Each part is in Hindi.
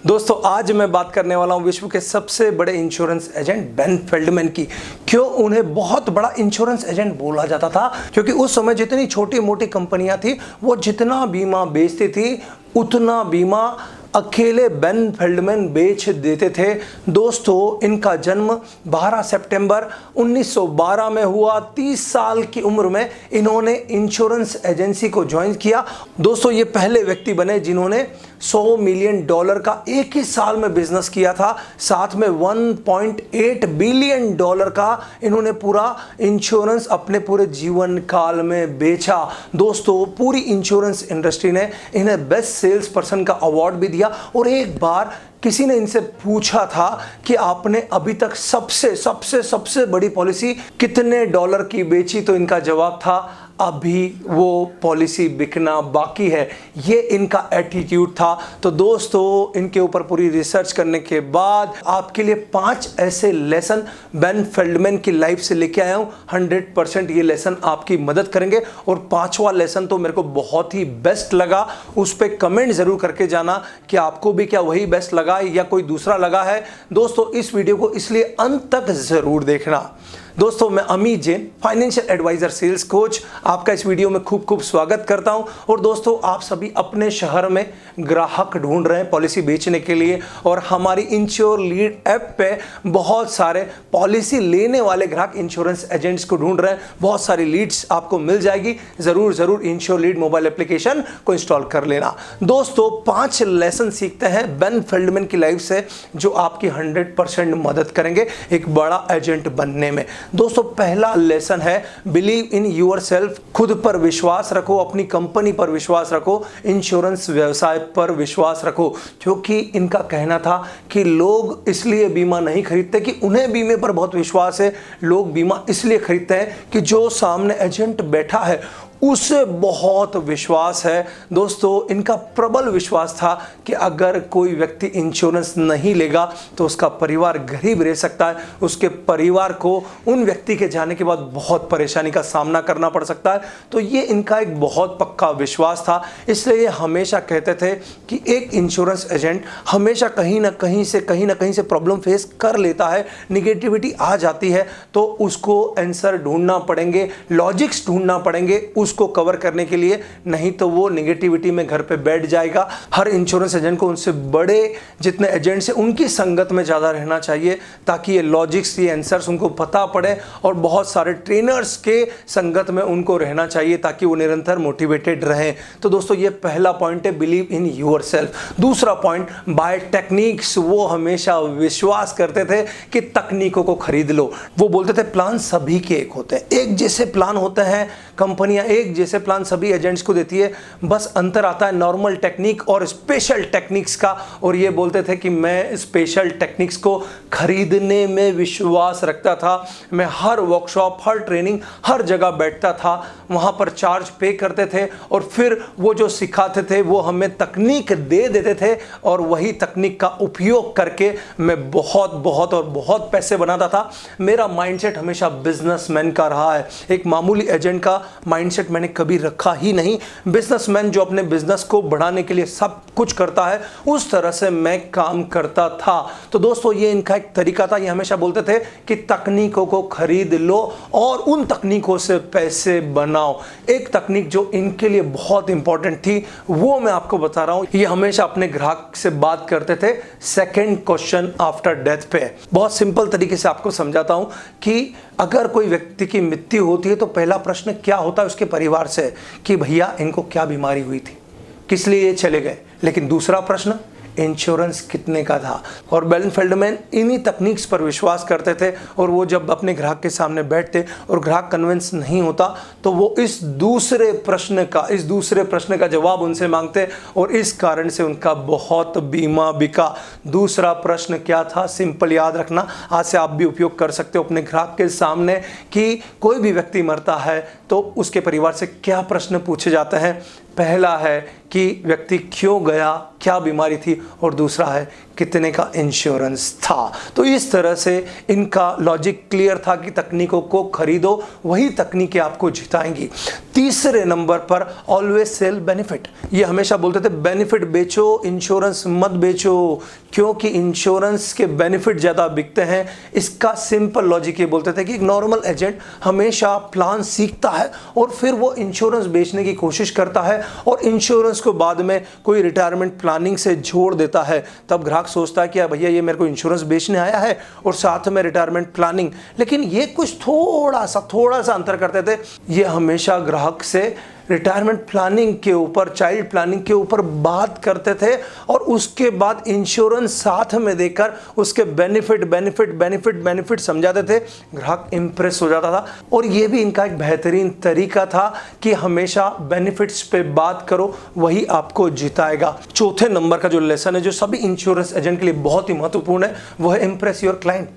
दोस्तों आज मैं बात करने वाला हूं विश्व के सबसे बड़े इंश्योरेंस एजेंट बेन फेल्डमैन की। क्यों उन्हें बहुत बड़ा इंश्योरेंस एजेंट बोला जाता था? क्योंकि उस समय जितनी छोटी मोटी कंपनियां थी वो जितना बीमा बेचती थी उतना बीमा अकेले बेन फेल्डमैन बेच देते थे। दोस्तों इनका जन्म 12 सितंबर 1912 में हुआ। 30 साल की उम्र में इन्होंने इंश्योरेंस एजेंसी को ज्वाइन किया। दोस्तों ये पहले व्यक्ति बने जिन्होंने $100 मिलियन का एक ही साल में बिजनेस किया था। साथ में $1.8 बिलियन का इन्होंने पूरा इंश्योरेंस अपने पूरे जीवन काल में बेचा। दोस्तों पूरी इंश्योरेंस इंडस्ट्री ने इन्हें बेस्ट सेल्स पर्सन का अवार्ड भी दिया। और एक बार किसी ने इनसे पूछा था कि आपने अभी तक सबसे बड़ी पॉलिसी कितने डॉलर की बेची, तो इनका जवाब था अभी वो पॉलिसी बिकना बाकी है। ये इनका एटीट्यूड था। तो दोस्तों इनके ऊपर पूरी रिसर्च करने के बाद आपके लिए 5 ऐसे लेसन बेन फेल्डमैन की लाइफ से लेके आया हूं। 100% ये लेसन आपकी मदद करेंगे। और 5वां लेसन तो मेरे को बहुत ही बेस्ट लगा। उस पर कमेंट जरूर करके जाना कि आपको भी क्या वही बेस्ट लगा या कोई दूसरा लगा है। दोस्तों इस वीडियो को इसलिए अंत तक जरूर देखना। दोस्तों मैं Amit Jain, financial adviser, sales coach, आपका इस वीडियो में खूब स्वागत करता हूं। और दोस्तों आप सभी अपने शहर में ग्राहक ढूंढ रहे हैं पॉलिसी बेचने के लिए, और हमारी इंश्योर लीड ऐप पे बहुत सारे पॉलिसी लेने वाले ग्राहक इंश्योरेंस एजेंट्स को ढूंढ रहे हैं। बहुत सारी लीड्स आपको मिल जाएगी। जरूर इंश्योर लीड मोबाइल एप्लीकेशन को इंस्टॉल कर लेना। दोस्तों 5 लेसन सीखते हैं बेन फेल्डमैन की लाइफ से जो आपकी 100% मदद करेंगे एक बड़ा एजेंट बनने में। दोस्तों पहला लेसन है बिलीव इन योरसेल्फ। खुद पर विश्वास रखो, अपनी कंपनी पर विश्वास रखो, इंश्योरेंस व्यवसाय पर विश्वास रखो। क्योंकि इनका कहना था कि लोग इसलिए बीमा नहीं खरीदते कि उन्हें बीमे पर बहुत विश्वास है। लोग बीमा इसलिए खरीदते हैं कि जो सामने एजेंट बैठा है उसे बहुत विश्वास है। दोस्तों इनका प्रबल विश्वास था कि अगर कोई व्यक्ति इंश्योरेंस नहीं लेगा तो उसका परिवार गरीब रह सकता है, उसके परिवार को उन व्यक्ति के जाने के बाद बहुत परेशानी का सामना करना पड़ सकता है। तो ये इनका एक बहुत पक्का विश्वास था। इसलिए ये हमेशा कहते थे कि एक इंश्योरेंस एजेंट हमेशा कहीं ना कहीं से प्रॉब्लम फेस कर लेता है, निगेटिविटी आ जाती है तो उसको आंसर ढूंढना पड़ेंगे, लॉजिक्स ढूंढना पड़ेंगे उसको कवर करने के लिए, नहीं तो वो नेगेटिविटी में घर पे बैठ जाएगा। हर इंश्योरेंस एजेंट को उनसे बड़े जितने एजेंट्स हैं उनकी संगत में ज़्यादा रहना चाहिए ताकि ये लॉजिक्स, ये आंसर्स उनको पता पड़े। और बहुत सारे ट्रेनर्स के संगत में उनको रहना चाहिए ताकि वो निरंतर मोटिवेटेड रहें। तो दोस्तों ये पहला पॉइंट है बिलीव इन योरसेल्फ। दूसरा पॉइंट बाय टेक्निक्स। वो हमेशा विश्वास करते थे कि तकनीकों को खरीद लो। वो बोलते थे प्लान सभी के एक होते हैं, एक जैसे प्लान होते हैं, कंपनियां एक जैसे प्लान सभी एजेंट्स को देती है। बस अंतर आता है नॉर्मल टेक्निक और स्पेशल टेक्निक्स का। और ये बोलते थे कि मैं स्पेशल टेक्निक्स को खरीदने में विश्वास रखता था। मैं हर वर्कशॉप, हर ट्रेनिंग, हर जगह बैठता था, वहां पर चार्ज पे करते थे और फिर वो जो सिखाते थे वो हमें तकनीक दे देते थे और वही तकनीक का उपयोग करके मैं बहुत पैसे बनाता था। मेरा माइंडसेट हमेशा बिजनेसमैन का रहा है। एक मामूली एजेंट का माइंडसेट मैंने कभी रखा ही नहीं। बिजनेसमैन जो अपने बिजनेस को बढ़ाने के लिए सब कुछ करता है उस तरह से मैं काम करता था। तो दोस्तों ये इनका एक तरीका था। ये हमेशा बोलते थे कि तकनीकों को खरीद लो और उन तकनीकों से पैसे बनाओ। एक तकनीक जो इनके लिए बहुत इंपॉर्टेंट थी वो मैं आपको बता रहा हूं। ये हमेशा अपने ग्राहक से बात करते थे सेकंड क्वेश्चन आफ्टर डेथ पे। बहुत सिंपल तरीके से आपको समझाता हूं कि अगर कोई व्यक्ति की मृत्यु होती है तो पहला प्रश्न क्या होता है उसके परिवार से कि भैया इनको क्या बीमारी हुई थी, किस लिए ये चले गए। लेकिन दूसरा प्रश्न इंश्योरेंस कितने का था। और बेन फेल्डमैन इन्हीं तकनीक्स पर विश्वास करते थे। और वो जब अपने ग्राहक के सामने बैठते और ग्राहक कन्विंस नहीं होता तो वो इस दूसरे प्रश्न का जवाब उनसे मांगते और इस कारण से उनका बहुत बीमा बिका। दूसरा प्रश्न क्या था, सिंपल याद रखना, आज से आप भी उपयोग कर सकते हो अपने ग्राहक के सामने कि कोई भी व्यक्ति मरता है तो उसके परिवार से क्या प्रश्न पूछे जाते हैं? पहला है कि व्यक्ति क्यों गया, क्या बीमारी थी, और दूसरा है कितने का इंश्योरेंस था। तो इस तरह से इनका लॉजिक क्लियर था कि तकनीकों को खरीदो, वही तकनीकें आपको जिताएंगी। तीसरे नंबर पर ऑलवेज सेल बेनिफिट। ये हमेशा बोलते थे बेनिफिट बेचो, इंश्योरेंस मत बेचो, क्योंकि इंश्योरेंस के बेनिफिट ज़्यादा बिकते हैं। इसका सिंपल लॉजिक ये बोलते थे कि एक नॉर्मल एजेंट हमेशा प्लान सीखता है और फिर वो इंश्योरेंस बेचने की कोशिश करता है और इंश्योरेंस को बाद में कोई रिटायरमेंट प्लानिंग से जोड़ देता है। तब ग्राहक सोचता है कि भैया ये मेरे को इंश्योरेंस बेचने आया है और साथ में रिटायरमेंट प्लानिंग, लेकिन ये कुछ थोड़ा सा अंतर करते थे। ये हमेशा ग्राहक से रिटायरमेंट प्लानिंग के ऊपर, चाइल्ड प्लानिंग के ऊपर बात करते थे और उसके बाद इंश्योरेंस साथ में देकर उसके बेनिफिट समझाते थे। ग्राहक इंप्रेस हो जाता था और ये भी इनका एक बेहतरीन तरीका था कि हमेशा बेनिफिट्स पे बात करो, वही आपको जिताएगा। चौथे नंबर का जो लेसन है, जो सभी इंश्योरेंस एजेंट के लिए बहुत ही महत्वपूर्ण है, वो है इंप्रेस योर क्लाइंट।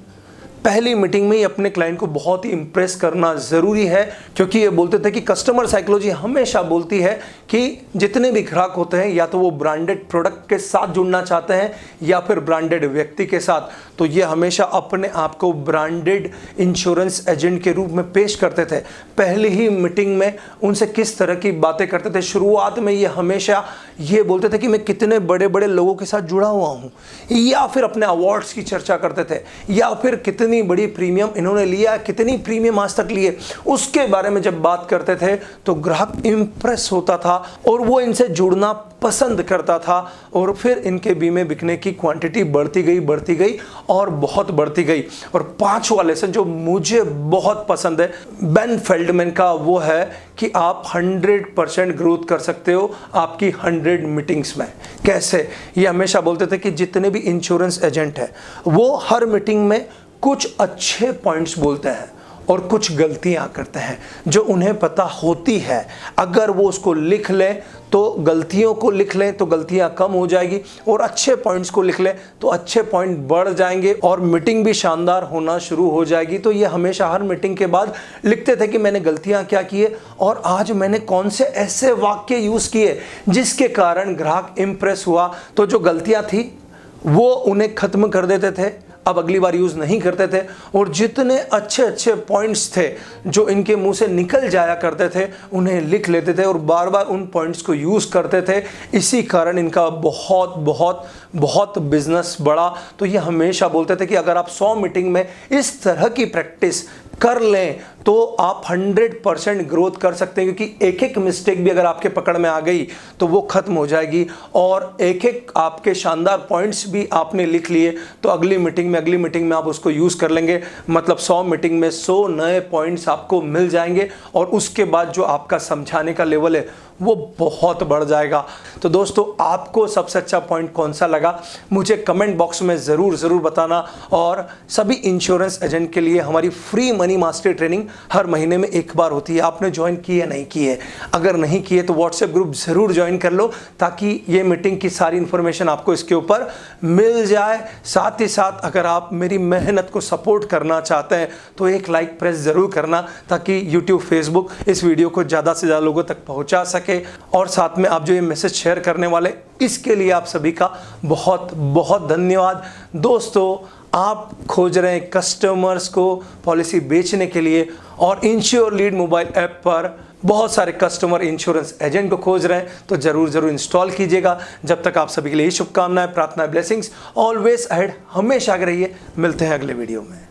पहली मीटिंग में ही अपने क्लाइंट को बहुत ही इंप्रेस करना ज़रूरी है, क्योंकि ये बोलते थे कि कस्टमर साइकोलॉजी हमेशा बोलती है कि जितने भी ग्राहक होते हैं या तो वो ब्रांडेड प्रोडक्ट के साथ जुड़ना चाहते हैं या फिर ब्रांडेड व्यक्ति के साथ, तो ये हमेशा अपने आप को ब्रांडेड इंश्योरेंस एजेंट के रूप में पेश करते थे। पहली ही मीटिंग में उनसे किस तरह की बातें करते थे? शुरुआत में ये हमेशा ये बोलते थे कि मैं कितने बड़े बड़े लोगों के साथ जुड़ा हुआ हूँ, या फिर अपने अवार्ड्स की चर्चा करते थे, या फिर कितनी बड़ी प्रीमियम इन्होंने लिया, कितनी प्रीमियम आज तक लिए, उसके बारे में जब बात करते थे तो ग्राहक इंप्रेस होता था और वो इनसे जुड़ना पसंद करता था और फिर इनके बीमे बिकने की क्वांटिटी बढ़ती गई और बहुत बढ़ती गई। और पांचवा लेसन जो मुझे बहुत पसंद है बेन फेल्डमैन का, वो है कि आप 100% ग्रोथ कर सकते हो आपकी 100 मीटिंग्स में। कैसे? ये हमेशा बोलते थे कि जितने भी इंश्योरेंस एजेंट हैं वो हर मीटिंग में कुछ अच्छे पॉइंट्स बोलते हैं और कुछ गलतियां करते हैं जो उन्हें पता होती है। अगर वो उसको लिख लें तो गलतियों को लिख लें तो गलतियां कम हो जाएगी, और अच्छे पॉइंट्स को लिख लें तो अच्छे पॉइंट बढ़ जाएंगे और मीटिंग भी शानदार होना शुरू हो जाएगी। तो ये हमेशा हर मीटिंग के बाद लिखते थे कि मैंने गलतियां क्या की है और आज मैंने कौन से ऐसे वाक्य यूज़ किए जिसके कारण ग्राहक इंप्रेस हुआ। तो जो गलतियां थी वो उन्हें ख़त्म कर देते थे, अब अगली बार यूज़ नहीं करते थे, और जितने अच्छे पॉइंट्स थे जो इनके मुंह से निकल जाया करते थे उन्हें लिख लेते थे और बार बार उन पॉइंट्स को यूज़ करते थे। इसी कारण इनका बहुत बिजनेस बढ़ा। तो ये हमेशा बोलते थे कि अगर आप 100 मीटिंग में इस तरह की प्रैक्टिस कर लें तो आप 100% ग्रोथ कर सकते हैं, क्योंकि एक एक मिस्टेक भी अगर आपके पकड़ में आ गई तो वो खत्म हो जाएगी, और एक एक आपके शानदार पॉइंट्स भी आपने लिख लिए तो अगली मीटिंग में आप उसको यूज़ कर लेंगे। मतलब 100 मीटिंग में 100 नए पॉइंट्स आपको मिल जाएंगे और उसके बाद जो आपका समझाने का लेवल है वो बहुत बढ़ जाएगा। तो दोस्तों, आपको सबसे अच्छा पॉइंट कौन सा लगा मुझे कमेंट बॉक्स में ज़रूर बताना। और सभी इंश्योरेंस एजेंट के लिए हमारी फ्री मनी मास्टरी ट्रेनिंग हर महीने में एक बार होती है। आपने ज्वाइन की है नहीं की है? अगर नहीं की है तो व्हाट्सएप ग्रुप ज़रूर ज्वाइन कर लो ताकि ये मीटिंग की सारी इन्फॉर्मेशन आपको इसके ऊपर मिल जाए। साथ ही साथ अगर आप मेरी मेहनत को सपोर्ट करना चाहते हैं तो एक लाइक प्रेस ज़रूर करना ताकि यूट्यूब फेसबुक इस वीडियो को ज़्यादा से ज़्यादा लोगों तक पहुँचा सके। और साथ में आप जो ये मैसेज शेयर करने वाले, इसके लिए आप सभी का बहुत धन्यवाद। दोस्तों, आप खोज रहे हैं कस्टमर्स को पॉलिसी बेचने के लिए और इंश्योर लीड मोबाइल ऐप पर बहुत सारे कस्टमर इंश्योरेंस एजेंट को खोज रहे हैं तो जरूर इंस्टॉल कीजिएगा। जब तक आप सभी के लिए शुभकामनाएं, प्रार्थना, ब्लेसिंग्स, ऑलवेज अहेड, हमेशा आगे रहिए। मिलते हैं अगले वीडियो में।